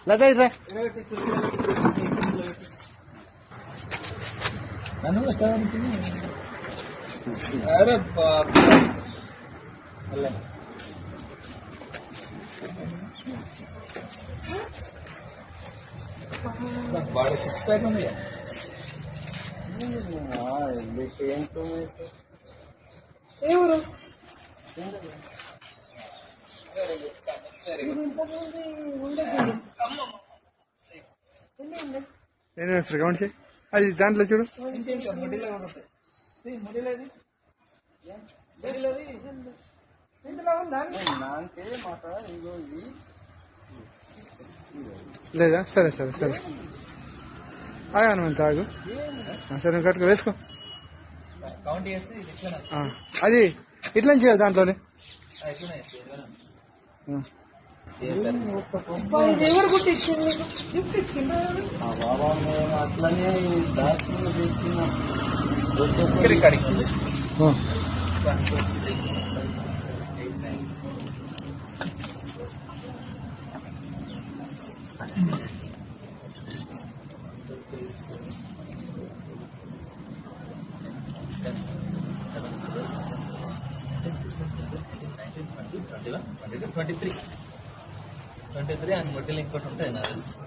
లత ఇట్రా. अरे बाप रे बड़ा सिक्स पैक है ఏంటో ఎవరు నేను వేస్తారు కౌంట్ చేయి. అది దాంట్లో చూడు. లేదా? సరే సరే సరే ఆగాను మంత ఆగు. సరే నువ్వు కట్టుకో వేసుకో. అది ఇట్లా చేయాలి దాంట్లోనే. ఎవరు గుర్తించింది? గిఫ్ట్ ఇచ్చింది అట్లనే తీసుకున్నాం. ట్వంటీ త్రీ అండ్ మొట్టలు ఇంకోటి ఉంటాయి నాకు తెలుసు.